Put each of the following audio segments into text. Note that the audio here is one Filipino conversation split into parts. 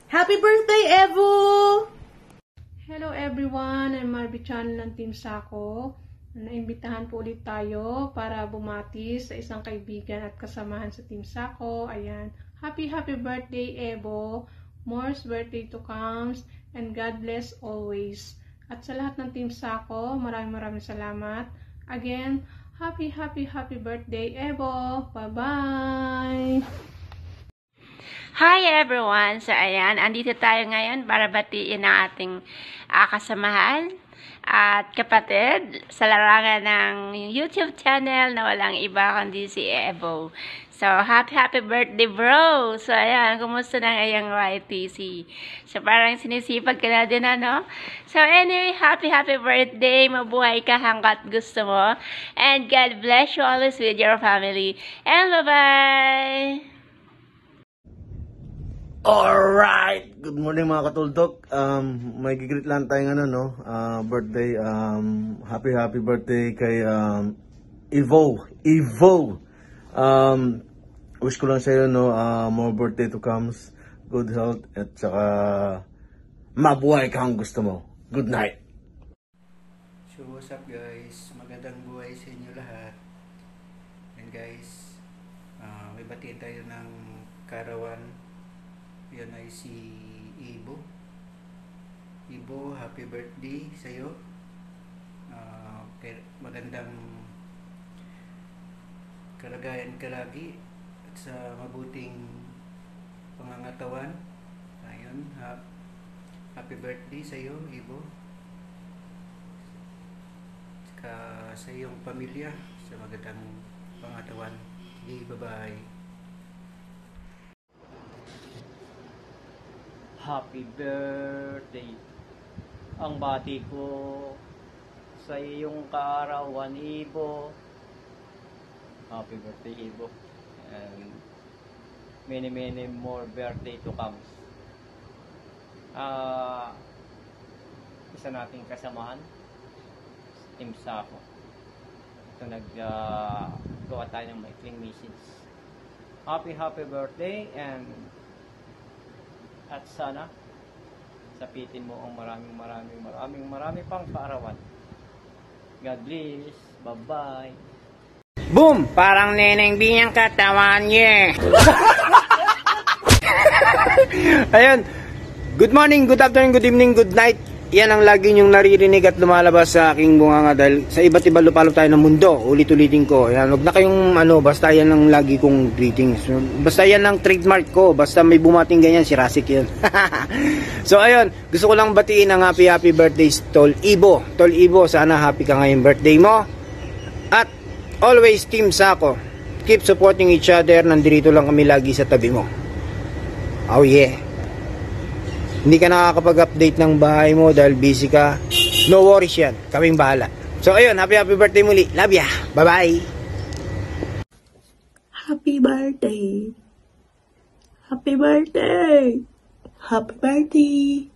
Happy birthday, Evo! Hello everyone, I'm Marby Channel ng Team Sako. Naimbitahan po ulit tayo para bumati sa isang kaibigan at kasamahan sa Team Sako. Ayan, happy birthday, Evo! More's birthday to comes and God bless always. At sa lahat ng Team Sako, maraming salamat. Again, happy birthday, Evo! Bye-bye! Hi everyone! So ayan, andito tayo ngayon para batiin ang ating kasamahan at kapatid sa larangan ng YouTube channel na walang iba kundi si Evo. So, happy birthday bro! So ayan, kumusta na ngayong YTC? So parang sinisipag ka na din ano? So anyway, happy birthday! Mabuhay ka hanggat gusto mo. And God bless you always with your family. And bye-bye! Alright! Good morning mga katuldok. May gigreet lang tayong birthday. Happy birthday kay Evo. Wish ko lang sa'yo, more birthday to comes. Good health at saka mabuhay ka ang gusto mo. Good night! So what's up guys? Magandang buhay sa inyo lahat. And guys, may batiin tayo ng karawan. Yan ay si Ibo. Ibo, happy birthday sa'yo. Magandang kalagayan ka lagi at sa mabuting pangangatawan. Ayun, happy birthday sa'yo, Ibo. Saka sa iyong pamilya, sa magandang pangatawan. Sige, bye-bye. Happy birthday. Ang bati ko sa iyong kaarawan, Ibo. Happy birthday, Ibo. And many more birthday to come. Isa nating kasamahan, Team Sako. Ito naggawa tayo ng maikling message. Happy birthday and at sana sapitin mo ang maraming pang kaarawan. God bless. Bye-bye. Boom! Parang Neneng B ang katawan niya. Ayun. Good morning, good afternoon, good evening, good night. Yan ang lagi nyong naririnig at lumalabas sa aking bunganga dahil sa iba't ibang lupalop tayo ng mundo. Ulit-ulitin ko. Yan, huwag na kayong basta yan ang lagi kong greetings. Basta yan ang trademark ko. Basta may bumating ganyan, si Rasik yun. So ayun, gusto ko lang batiin ang happy birthday Tol Ibo. Tol Ibo, sana happy ka ngayong birthday mo. At always Team Sako. Keep supporting each other. Nandito lang kami lagi sa tabi mo. Oh yeah. Hindi ka nakakapag-update ng bahay mo dahil busy ka. No worries yan. Kaming bahala. So ayun, happy birthday muli. Love ya. Bye-bye. Happy birthday! Happy birthday! Happy birthday!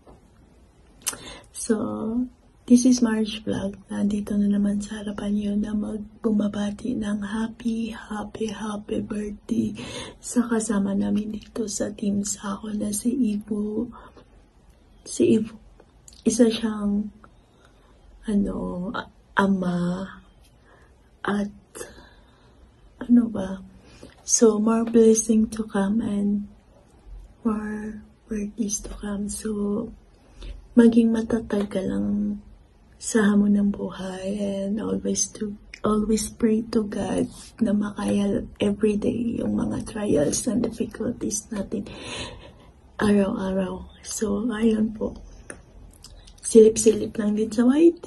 So, this is March Vlog. Nandito na naman sa harapan nyo na magbumabati ng happy birthday sa kasama namin dito sa Team Sako na si Ivo. Si Ivo, isa siyang ama at so more blessing to come and more birthdays to come. So maging matatag ka lang sa hamon ng buhay and always pray to God na makaya everyday yung mga trials and difficulties natin araw-araw. So, ayun po. Silip-silip lang din sa YT.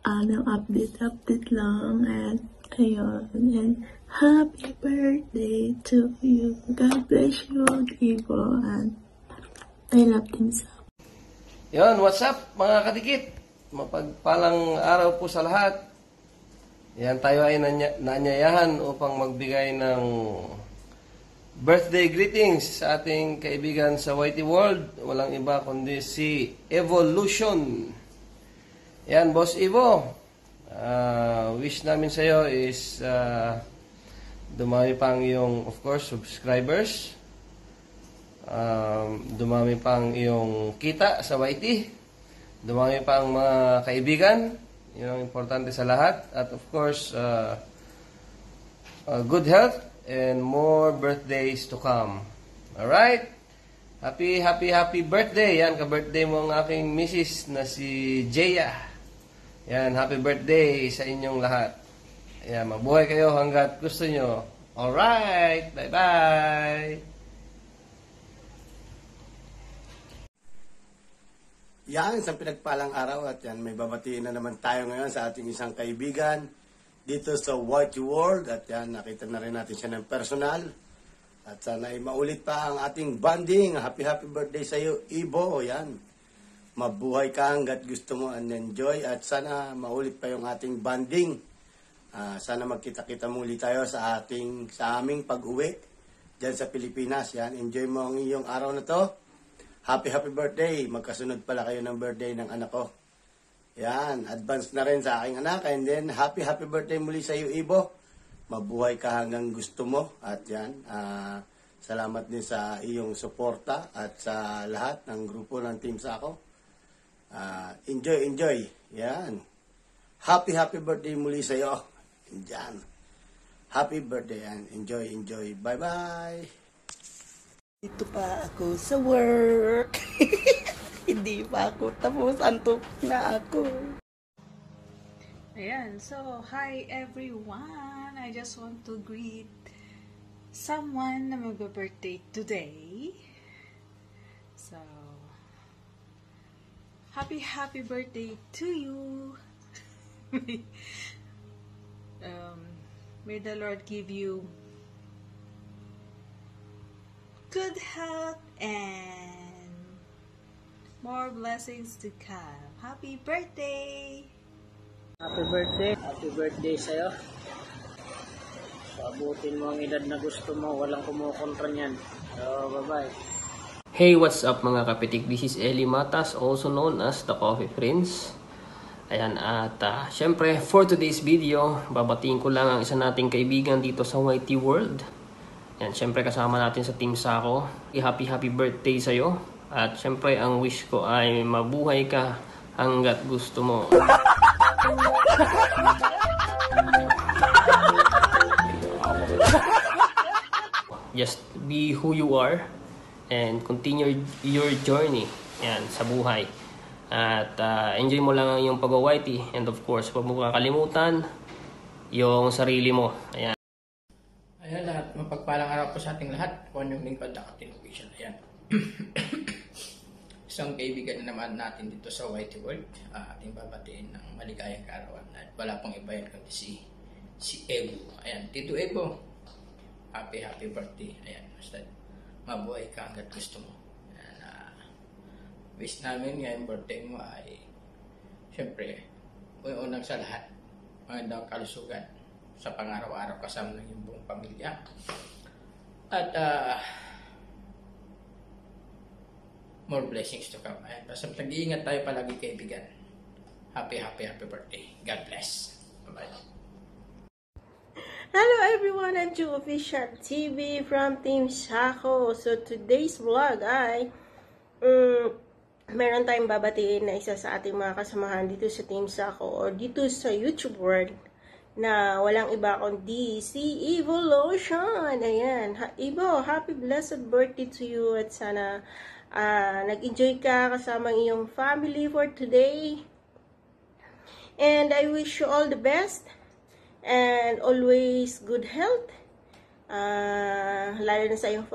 Update lang. And, ayun. And, happy birthday to you. God bless you, Ivo. And, I love Team Sako. Yun, what's up mga kadikit? Mapagpalang araw po sa lahat. Yan, tayo ay naanyayahan upang magbigay ng birthday greetings sa ating kaibigan sa YT World. Walang iba kundi si Evolution. Yan, Boss Evo. Wish namin sa iyo is dumami pang yung, of course, subscribers. Dumami pang iyong kita sa YT. Dumami pang mga kaibigan. Yun ang importante sa lahat. At of course, good health and more birthdays to come. Alright? Happy birthday. Yan, ka-birthday mo ang aking misis na si Jeya. Yan, happy birthday sa inyong lahat. Yan, mabuhay kayo hanggat gusto nyo. Alright, bye-bye. Yan, isang pinagpalang araw at yan, may babatiin na naman tayo ngayon sa ating isang kaibigan dito sa YT World at yan, nakita na rin natin siya ng personal at sana ay maulit pa ang ating bonding. Happy birthday sa iyo, Ibo. Yan, mabuhay ka hanggat gusto mo and enjoy at sana maulit pa yung ating bonding. Sana magkita-kita muli tayo sa aming pag-uwi dyan sa Pilipinas. Yan, enjoy mo ang iyong araw na to. Happy birthday. Magkasunod pala kayo ng birthday ng anak ko. Yan, advance na rin sa aking anak. And then, happy birthday muli sa iyo, Ibo. Mabuhay ka hanggang gusto mo. At yan, salamat din sa iyong suporta at sa lahat ng grupo ng Team Sako. Enjoy. Yan. Happy birthday muli sa iyo. Yan. Happy birthday and enjoy. Bye-bye. Dito pa ako sa work. Hindi pa ako tapos. Antok na ako. Ayan, so hi everyone. I just want to greet someone na mag-birthday today. So, happy birthday to you. May the Lord give you good health and more blessings to come. Happy birthday! Happy birthday sa'yo. Paabutin mo ang edad na gusto mo, walang kumukontra niyan. So, bye-bye. Hey, what's up mga kapitik? This is Eli Matas, also known as the Coffee Prince. Ayan, at syempre, for today's video, babatiin ko lang ang isa nating kaibigan dito sa YT World. Ayan, syempre kasama natin sa Team Sako. Happy birthday sa'yo. At syempre, ang wish ko ay mabuhay ka hanggat gusto mo. Just be who you are and continue your journey yan, sa buhay. At enjoy mo lang ang iyong pag-YT. And of course, huwag mo kakalimutan yung sarili mo. Ayan. Ayan lahat, mapagpalang araw po sa ating lahat. Kung yung lingkod na television. Ayan. Isang kaibigan na naman natin dito sa YT World. Ating babatiin ng maligayang kaarawan. At wala pong iba yan kundi si Evo. Ayan, Tito Evo. Happy birthday. Ayan, basta mabuhay ka hanggat gusto mo. Ayan, wish namin ngayong birthday mo ay syempre, unang sa lahat, magandang kalusugan sa pang-araw-araw kasama ng iyong buong pamilya. At more blessings to come. Ayan, basta nag-iingat tayo palagi kaibigan. Happy birthday. God bless. Bye-bye. Hello everyone, I'm Ju Official TV from Team Sako. So today's vlog ay meron tayong babatiin na isa sa ating mga kasamahan dito sa Team Sako or dito sa YouTube world na walang iba kundi si Evolution. Ayan, Evo, happy blessed birthday to you at sana nag-enjoy ka kasama ng iyong family for today. And I wish you all the best. And always good health. Lalo na sa iyong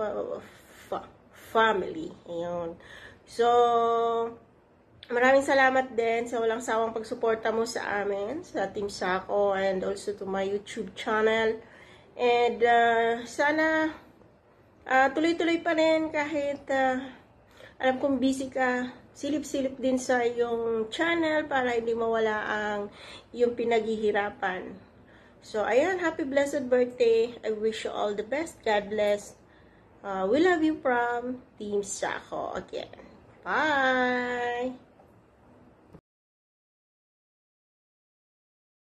family. Ayun. So, maraming salamat din sa walang sawang pagsuporta mo sa amin, sa Team Sako, and also to my YouTube channel. And sana tuloy-tuloy pa rin kahit alam kong busy ka. Silip-silip din sa iyong channel para hindi mawala ang iyong pinaghihirapan. So, ayan, happy blessed birthday. I wish you all the best. God bless. We love you from Team Sako again. Bye!